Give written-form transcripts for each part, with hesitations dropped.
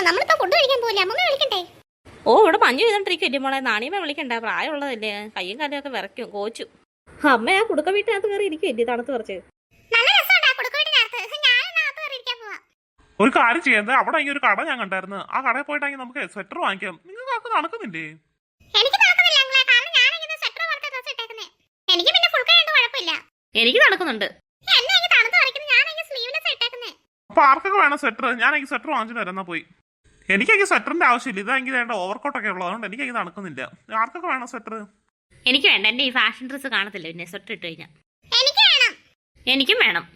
നമ്മളിപ്പോ ഫുഡ് കഴിക്കാൻ പോകില്ല, അമ്മ വിളിക്കണ്ടേ? ഓ, ഇവിടെ മഞ്ഞ് ചെയ്തോണ്ടിരിക്കുവല്ലേ മോളെ, നാണിയമ്മ വിളിക്കണ്ട, പ്രായമുള്ളതല്ലേ, കയ്യും കാലൊക്കെ വിറയ്ക്കും, കോച്ചു. അമ്മ ആ കുടുക്ക വീട്ടിനകത്ത് കയറി ഇരിക്കുവല്ലേ തണുത്ത് കുറച്ച്. ഒരു കാര്യം ചെയ്യുന്നത്, അവിടെ ഒരു കട ഞാൻ കണ്ടായിരുന്നു. ആ കടയിൽ പോയിട്ടെങ്കിൽ നമുക്ക് സ്വെറ്റർ വാങ്ങിക്കാം. നിങ്ങൾക്ക് ആർക്ക് നടക്കുന്നില്ലേ? എനിക്ക് നടക്കുന്നുണ്ട്. അപ്പൊ ആർക്കൊക്കെ വേണം സ്വെറ്റർ? ഞാൻ ഈ സ്വെറ്റർ വാങ്ങിച്ചിട്ട് വരുന്ന പോയി. എനിക്ക് സ്വെറ്ററിന്റെ ആവശ്യമില്ല, ഇതെങ്കിൽ വേണ്ട ഓവർകോട്ടൊക്കെ ഉള്ളത്, അതുകൊണ്ട് എനിക്ക് നടക്കുന്നില്ല. ആർക്കൊക്കെ വേണം സ്വെറ്റർ? എനിക്ക് വേണ്ട, എന്റെ ഈ ഫാഷൻ ഡ്രസ്സ് കാണത്തില്ല പിന്നെ സ്വെറ്റർ ഇട്ട് കഴിഞ്ഞാൽ. എനിക്കും വേണം.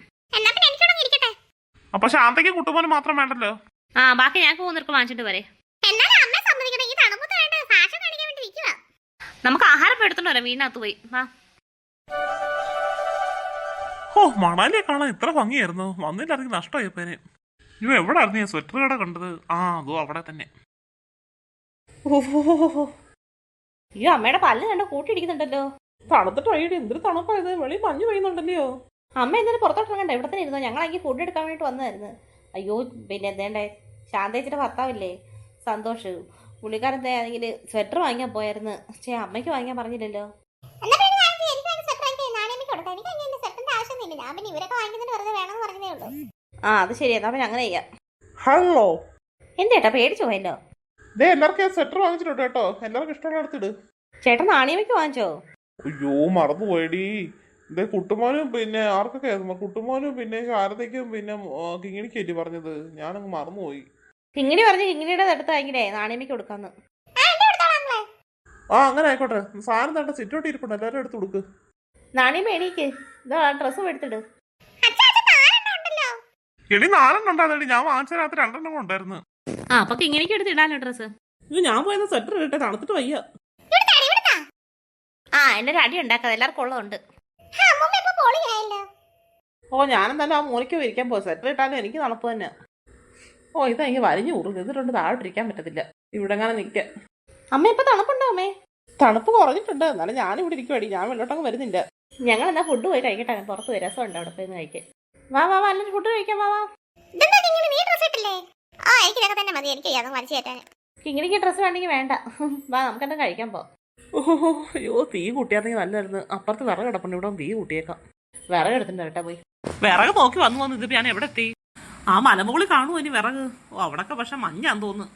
അപ്പൊ ശാന്തയ്ക്ക് കുട്ടുപോലും മാത്രം വേണ്ടല്ലോ. ആ, ബാക്കി ഞാൻ പോകുന്നവർക്ക് വാങ്ങിച്ചിട്ട് വരെ. നമുക്ക് ആഹാരം എടുത്തോണ്ട് വരാം, വീടിനകത്ത് പോയി. ഓ, മണാലിയെ കാണാൻ ഇത്ര ഭംഗിയായിരുന്നു. വന്നില്ലായിരുന്നെങ്കിൽ നഷ്ടമായിപ്പോനെ. ഇവ എവിടെ ആയിരുന്നു ഞാൻ സ്വെറ്റർ കട കണ്ടത്? ആ, അതോ അവിടെ തന്നെ. അയ്യോ, അമ്മയുടെ പല്ല് കണ്ട് കൂട്ടിയിടിക്കുന്നുണ്ടല്ലോ. തണുത്തിട്ട് വൈകിട്ട് എന്തൊരു തണുപ്പായത്, വെളി മഞ്ഞ് പെയ്യുന്നുണ്ടല്ലോ. അമ്മ എന്തായാലും പുറത്തോട്ടിറങ്ങണ്ട, ഇവിടെ തന്നെ ഇരുന്നോ. ഞങ്ങളെങ്കിൽ ഫുഡ് എടുക്കാൻ വേണ്ടിട്ട് വന്നതായിരുന്നു. അയ്യോ, പിന്നെ എന്തേണ്ടേ, ശാന്തേച്ചിയുടെ ഭർത്താവില്ലേ സന്തോഷ്, പുള്ളിക്കാരത്തെ ആണെങ്കിൽ സ്വെറ്റർ വാങ്ങിക്കാൻ പോയായിരുന്നു. അമ്മയ്ക്ക് വാങ്ങിക്കാൻ പറഞ്ഞില്ലല്ലോ. ആ, അത് ശരി, എന്നാ പിന്നെ അങ്ങനെ ചെയ്യാം. ഹലോ, എന്തേട്ടാ പേടിച്ചു പോയല്ലോ. എല്ലാവർക്കും സ്വെറ്റർ വാങ്ങിച്ചിട്ടുണ്ട് കേട്ടോ, എല്ലാവർക്കും ഇഷ്ടമുള്ള എടുത്തിട്. ചേട്ടൻ നാണിയമ്മയ്ക്ക് വാങ്ങിച്ചോ? അയ്യോ, മറന്നുപോയടി. ഇതേ കുട്ടുമോനും പിന്നെ ആർക്കൊക്കെ ആയിരുന്നു, കുട്ടുമോനും പിന്നെ ശാരദയ്ക്കും പിന്നെ കിങ്ങിണിക്കല്ലേ പറഞ്ഞത്, ഞാനങ്ങ് മറന്നുപോയി. കിങ്ങിണി പറഞ്ഞു കിങ്ങിണിയുടെ അടുത്തായെങ്കിലേ നാണിയമ്മയ്ക്ക് കൊടുക്കാന്ന്. ആ, അങ്ങനെ ആയിക്കോട്ടെ. സാധനം തണ്ട സിറ്റോട്ടി ഇരിപ്പുണ്ട്, എല്ലാവരും എടുത്ത് കൊടുക്ക്. നാണിയമ്മ എണീക്ക്, ഇതാ ഡ്രസ്സും എടുത്തിട്. എടി 4 ഉണ്ടായിരുന്നടി, ഞാൻ വാങ്ങിച്ചതിനകത്ത് 2 ഉണ്ടായിരുന്നു. ആ, അപ്പൊ കിങ്ങിണിക്ക് എടുത്തിടാനോ ഡ്രസ്സ്? ഞാൻ പോയത് സ്വെറ്റർ ഇട്ടെ, തണുത്തിട്ട് വയ്യ. ആ, എന്നെ ഒരു അടി ഉണ്ടാക്കാതെ എല്ലാവർക്കും ഉള്ളതുണ്ട്. ഓ, ഞാനെന്തായാലും ആ മൂലയ്ക്ക് ഇരിക്കാൻ പോയി. സ്വെറ്റർ ഇട്ടാലും എനിക്ക് തണുപ്പ് തന്നെ. ഓ, ഇതെനിക്ക് വലിഞ്ഞു കൂടുന്നു, ഇതിട്ടുണ്ട് താഴോട്ടിരിക്കാൻ പറ്റത്തില്ല. ഇവിടെ അങ്ങനെ നിൽക്കാം. അമ്മ ഇപ്പൊ തണുപ്പുണ്ടോ? അമ്മേ തണുപ്പ് കുറഞ്ഞിട്ടുണ്ട്, എന്നാലും ഞാനിവിടെ ഇരിക്കുവാടി, ഞാൻ വെള്ളോട്ടങ്ങ് വരുന്നില്ല. ഞങ്ങൾ എന്നാ ഫുഡ് പോയി കഴിക്കട്ടെ, പുറത്ത് രസമുണ്ട് അവിടെ പോയി കഴിക്കാൻ. വാ വാ വാ, അല്ലെങ്കിൽ ഫുഡ് കഴിക്കാൻ വാ വാ. കിങ്ങിണിക്ക് ഡ്രസ്സ് വേണ്ടെങ്കിൽ വേണ്ട, വാ നമുക്ക് എന്താ കഴിക്കാൻ പോ. ഓഹോ, അയ്യോ, തീ കൂട്ടിയാണെങ്കിൽ നല്ലായിരുന്നു. അപ്പുറത്ത് വിറക് കിടപ്പുണ്ട്, ഇവിടെ തീ കൂട്ടിയേക്കാം. വിറക് എടുത്തിട്ടുണ്ട് കേട്ടാ പോയി. വിറക് നോക്കി വന്നു ഇതിപ്പോ ഞാൻ എവിടെ എത്തി? ആ മലമുകളിൽ കാണുമോ ഇനി വിറക്? ഓ, അവിടൊക്കെ പക്ഷെ മഞ്ഞാന്ന് തോന്നുന്നു.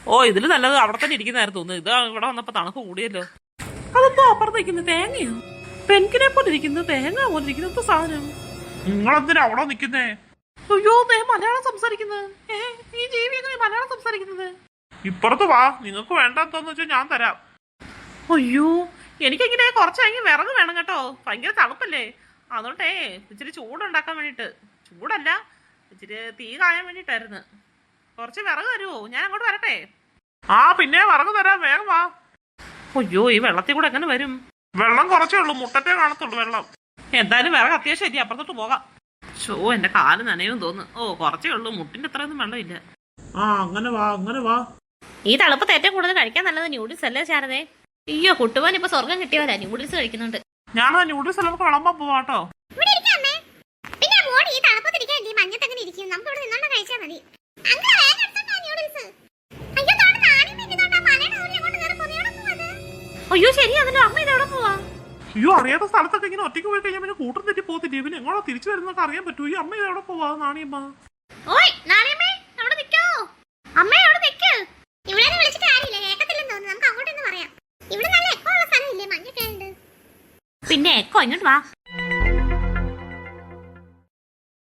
ഓ, ഇതില് നല്ലത് അവിടെ തന്നെ ഇരിക്കുന്നതായിരുന്നു തോന്നുന്നു. ഇത് ഇവിടെ വന്നപ്പോ തണുപ്പ് കൂടിയല്ലോ. അതെന്തോ അപ്പുറത്ത് നിൽക്കുന്നത്? തേങ്ങയോ? പെൻകിനെ പോലെ ഇരിക്കുന്നത്, തേങ്ങ പോലെ ഇരിക്കുന്നത് സാധനം. നിങ്ങളെന്തിനാ അവിടെ നിൽക്കുന്നേ? അയ്യോ, മലയാളം സംസാരിക്കുന്നത്. ഈ ജീവി എങ്ങനെ മലയാളം സംസാരിക്കുന്നത്? ഇപ്പുറത്ത് വാ, നിങ്ങൾക്ക് വേണ്ടെന്ന് വെച്ചാൽ ഞാൻ തരാം. അയ്യോ, എനിക്കെങ്ങനെ കുറച്ചെങ്കിൽ വിറക് വേണം കേട്ടോ, ഭയങ്കര തണുപ്പല്ലേ. അതുകൊണ്ടേ ഇച്ചിരി ചൂടുണ്ടാക്കാൻ വേണ്ടിട്ട്, ചൂടല്ല ഇച്ചിരി തീ കായാൻ വേണ്ടിട്ടായിരുന്നു. കുറച്ച് വിറക് തരുമോ? ഞാൻ അങ്ങോട്ട് വരട്ടെ? ആ, പിന്നെ വിറക് തരാം, വേഗം വാ. അയ്യോ, ഈ വെള്ളത്തിൽ കൂടെ എങ്ങനെ വരും? വെള്ളം കുറച്ചേ ഉള്ളൂ, മുട്ടത്തേ കാണത്തുള്ളൂ വെള്ളം. എന്തായാലും വിറക് അത്യാവശ്യം എത്തി, അപ്പുറത്തോട്ട് പോകാം. ഷോ, എന്റെ കാല് നനയും തോന്നുന്നു. ഓ, കുറച്ചേ ഉള്ളൂ, മുട്ടിന്റെ അത്രയൊന്നും വെള്ളമില്ല. ആ, അങ്ങനെ വാ, അങ്ങനെ വാ. ഈ തണുപ്പത്ത് ഏറ്റവും കൂടുതൽ കഴിക്കാൻ നല്ലത് ന്യൂഡിൽസ് അല്ലേ ശാരദേ? അയ്യോ, കുട്ടുവാൻ ഇപ്പൊ സ്വർഗം കിട്ടിയവരാ, ന്യൂഡിൽസ് കഴിക്കുന്നുണ്ട്. ഞാൻ ന്യൂഡിൽസ് നമുക്ക് വിളമ്പാൻ പോവാട്ടോ. അയ്യോ, ശരി, അതിന്റെ അമ്മ ഇതെവിടെ പോവാ? അയ്യോ, അറിയാത്ത സ്ഥലത്തൊക്കെ ഇങ്ങനെ ഒറ്റയ്ക്ക് പോയി കഴിഞ്ഞാൽ പിന്നെ കൂട്ടം തെറ്റി പോകത്തില്ലേ? പിന്നെ എങ്ങോട്ടാ തിരിച്ചു വരുന്നൊക്കെ അറിയാൻ പറ്റൂ. ഈ അമ്മ ഇതെവിടെ പോവാ? നാണിയമ്മ, ഓയ് നാണിയമ്മേ, അവിടെ നിൽക്കോ? അമ്മേ, അവിടെ നിൽക്ക്. പിന്നെ എക്കോ ഇങ്ങോട്ട് വാ.